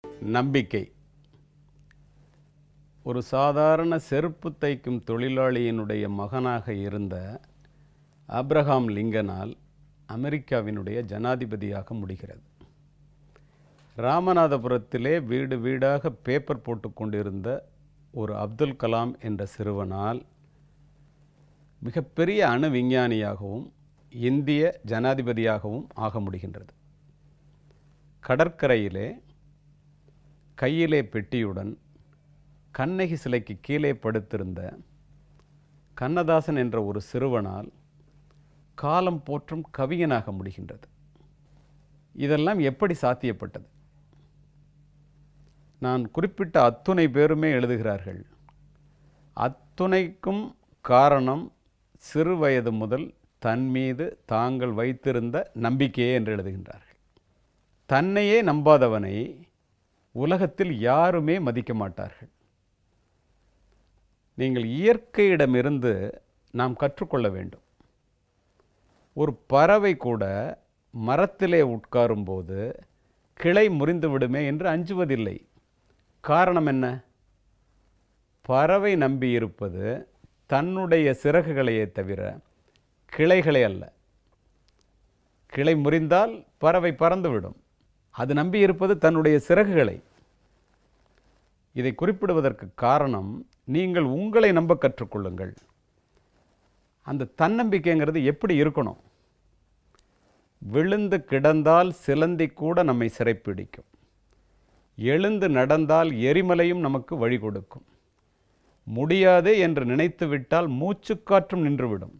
நம்பிக்கை. ஒரு சாதாரண செருப்பு தைக்கும் தொழிலாளியினுடைய மகனாக இருந்த ஆப்ரஹாம் லிங்கனால் அமெரிக்காவினுடைய ஜனாதிபதியாக முடிகிறது. ராமநாதபுரத்திலே வீடு வீடாக பேப்பர் போட்டு கொண்டிருந்த ஒரு அப்துல் கலாம் என்ற சிறுவனால் மிகப்பெரிய அணு விஞ்ஞானியாகவும் இந்திய ஜனாதிபதியாகவும் ஆக முடிகின்றது. கடற்கரையிலே கையிலே பெட்டியுடன் கண்ணகி சிலைக்கு கீழே படுத்திருந்த கண்ணதாசன் என்ற ஒரு சிறுவனால் காலம் போற்றும் கவிஞனாக முடிகின்றது. இதெல்லாம் எப்படி சாத்தியப்பட்டது? நான் குறிப்பிட்ட அத்துணை பேருமே எழுதுகிறார்கள், அத்துணைக்கும் காரணம் சிறு வயது முதல் தன் மீது தாங்கள் வைத்திருந்த நம்பிக்கையே என்று எழுதுகின்றார்கள். தன்னையே நம்பாதவனை உலகத்தில் யாருமே மதிக்க மாட்டார்கள். நீங்கள் இயற்கையிடமிருந்து நாம் கற்றுக்கொள்ள வேண்டும். ஒரு பறவை கூட மரத்திலே உட்காரும்போது கிளை முறிந்து விடுமே என்று அஞ்சுவதில்லை. காரணம் என்ன? பறவை நம்பியிருப்பது தன்னுடைய சிறகுகளையே தவிர கிளைகளை அல்ல. கிளை முறிந்தால் பறவை பறந்துவிடும். அது நம்பியிருப்பது தன்னுடைய சிறகுகளை. இதை குறிப்பிடுவதற்கு காரணம், நீங்கள் உங்களை நம்ப கற்றுக்கொள்ளுங்கள். அந்த தன்னம்பிக்கைங்கிறது எப்படி இருக்கணும்? விழுந்து கிடந்தால் சிலந்தி கூட நம்மை சிறைப்பிடிக்கும். எழுந்து நடந்தால் எரிமலையும் நமக்கு வழி கொடுக்கும். முடியாதே என்று நினைத்து விட்டால் மூச்சுக்காற்றும் நின்றுவிடும்.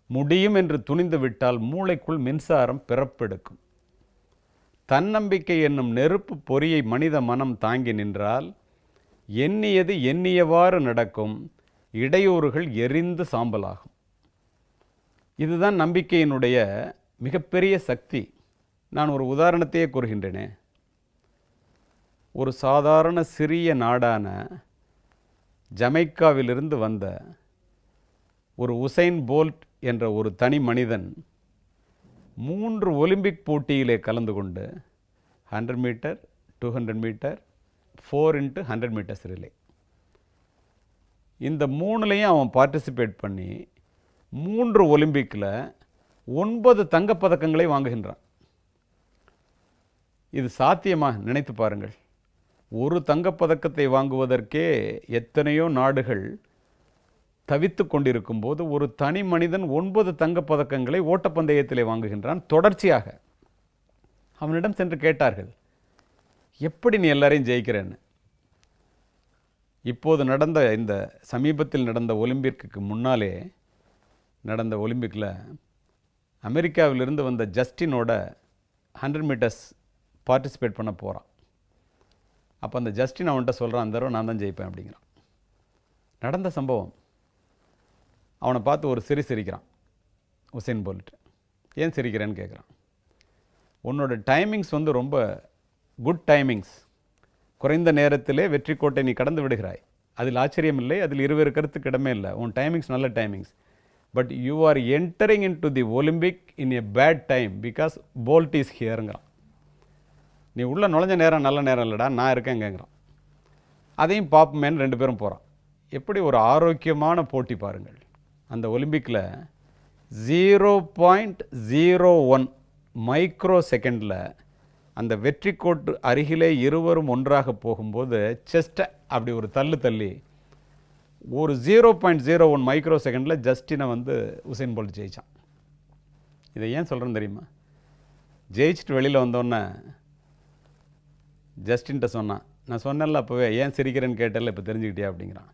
முடியும் என்று துணிந்து விட்டால் மூளைக்குள் மின்சாரம் பிறப்பெடுக்கும். தன்னம்பிக்கை என்னும் நெருப்பு பொறியை மனித மனம் தாங்கி நின்றால் எண்ணியது எண்ணியவாறு நடக்கும். இடையூறுகள் எரிந்து சாம்பலாகும். இதுதான் நம்பிக்கையினுடைய மிகப்பெரிய சக்தி. நான் ஒரு உதாரணத்தையே கூறுகின்றேனே. ஒரு சாதாரண சிறிய நாடான ஜமைக்காவிலிருந்து வந்த ஒரு உசைன் போல்ட் என்ற ஒரு தனி மனிதன் 3 ஒலிம்பிக் போட்டியிலே கலந்து கொண்டு 100 metre, 200 metre, 4x100 metres relay, இந்த 3லையும் அவன் பார்ட்டிசிபேட் பண்ணி 3 ஒலிம்பிக்கில் 9 தங்கப்பதக்கங்களை வாங்குகின்றான். இது சாத்தியமா? நினைத்து பாருங்கள். ஒரு தங்கப்பதக்கத்தை வாங்குவதற்கே எத்தனையோ நாடுகள் தவித்து கொண்டிருக்கும் போது ஒரு தனி மனிதன் 9 தங்கப்பதக்கங்களை ஓட்டப்பந்தயத்திலே வாங்குகின்றான் தொடர்ச்சியாக. அவனிடம் சென்று கேட்டார்கள், எப்படி நீ எல்லாரையும் ஜெயிக்கிறேன்னு. இப்போது நடந்த இந்த சமீபத்தில் நடந்த ஒலிம்பிக்கு முன்னாலே நடந்த ஒலிம்பிக்கில் அமெரிக்காவிலிருந்து வந்த ஜஸ்டினோட 100 மீட்டர்ஸ் பார்ட்டிசிபேட் பண்ண போகிறான். அப்போ அந்த ஜஸ்டின் அவன்கிட்ட சொல்கிறான், அந்த தடவை நான் தான் ஜெயிப்பேன் அப்படிங்கிறான். நடந்த சம்பவம். அவனை பார்த்து ஒரு சிரிக்கிறான் உசைன் போல்ட். ஏன் சிரிக்கிறேன்னு கேட்குறான். உன்னோட டைமிங்ஸ் ரொம்ப குட் டைமிங்ஸ். குறைந்த நேரத்திலே வெற்றி கோட்டை நீ கடந்து விடுகிறாய். அதில் ஆச்சரியம் இல்லை, அதில் இருவேறு கருத்துக்கு இடமே இல்லை. உன் டைமிங்ஸ் நல்ல timings. But you are entering in to the Olympic in a bad time because Bolt is ஹியருங்கிறான். நீ உள்ளே நுழைஞ்ச நேரம் நல்ல நேரம் இல்லைடா, நான் இருக்கேங்கிறான். அதையும் பார்ப்போமேன்னு 2 பேரும் போகிறான். எப்படி ஒரு ஆரோக்கியமான போட்டி பாருங்கள். அந்த ஒலிம்பிக்கில் 0.01 மைக்ரோ செகண்டில் அந்த வெற்றி கோட்டு அருகிலே இருவரும் ஒன்றாக போகும்போது செஸ்ட்டை அப்படி ஒரு தள்ளி ஒரு 0.01 மைக்ரோ செகண்டில் ஜஸ்டினை உசைன் போல்ட் ஜெயித்தான். இதை ஏன் சொல்கிறேன்னு தெரியுமா? ஜெயிச்சுட்டு வெளியில் வந்தோன்னே ஜஸ்டின்கிட்ட சொன்னான், நான் சொன்னேன்ல அப்போவே, ஏன் சிரிக்கிறேன்னு கேட்டல, இப்போ தெரிஞ்சுக்கிட்டியா அப்படிங்கிறான்.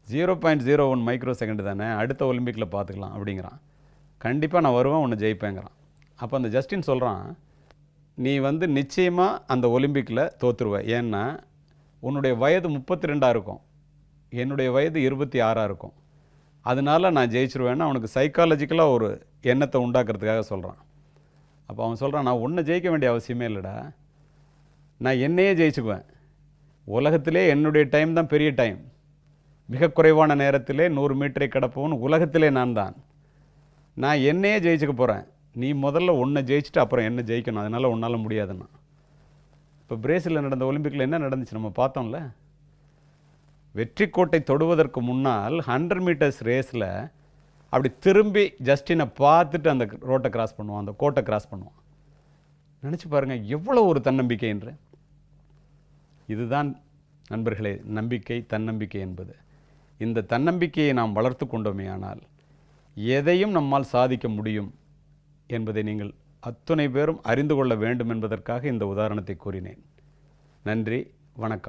0.01 மைக்ரோ செகண்டு தானே, அடுத்த ஒலிம்பிக்கில் பார்த்துக்கலாம் அப்படிங்கிறான். கண்டிப்பாக நான் வருவேன், உன்னை ஜெயிப்பேங்கிறான். அப்போ அந்த ஜஸ்டின் சொல்கிறான், நீ நிச்சயமாக அந்த ஒலிம்பிக்கில் தோற்றுருவேன். ஏன்னா உன்னுடைய வயது 32 இருக்கும், என்னுடைய வயது 26 இருக்கும். அதனால நான் ஜெயிச்சிருவேன்னா அவனுக்கு சைக்காலஜிக்கலாக ஒரு எண்ணத்தை உண்டாக்குறதுக்காக சொல்கிறான். அப்போ அவன் சொல்கிறான், நான் ஒன்றை ஜெயிக்க வேண்டிய அவசியமே இல்லைடா, நான் என்னையே ஜெயிச்சுக்குவேன். உலகத்திலே என்னுடைய டைம் தான் பெரிய டைம். மிக குறைவான நேரத்திலே 100 மீட்டரை கடப்பவன் உலகத்திலே நான் தான். நான் என்னையே ஜெயிச்சுக்க போகிறேன். நீ முதல்ல உன்னை ஜெயிச்சுட்டு அப்புறம் என்ன ஜெயிக்கணும், அதனால் உன்னால் முடியாதுன்னா. இப்போ பிரேசிலில் நடந்த ஒலிம்பிக்கில் என்ன நடந்துச்சு நம்ம பார்த்தோம்ல. வெற்றி கோட்டை தொடுவதற்கு முன்னால் 100 மீட்டர்ஸ் ரேஸில் அப்படி திரும்பி ஜஸ்டினை பார்த்துட்டு அந்த ரோட்டை கிராஸ் பண்ணுவான், அந்த கோட்டை கிராஸ் பண்ணுவான். நினச்சி பாருங்கள் எவ்வளோ ஒரு தன்னம்பிக்கை என்று. இதுதான் நண்பர்களே நம்பிக்கை, தன்னம்பிக்கை என்பது. இந்த தன்னம்பிக்கையை நாம் வளர்த்து கொண்டோமே ஆனால் எதையும் நம்மால் சாதிக்க முடியும் என்பதை நீங்கள் அத்துணை பேரும் அறிந்து கொள்ள வேண்டும் என்பதற்காக இந்த உதாரணத்தை கூறினேன். நன்றி, வணக்கம்.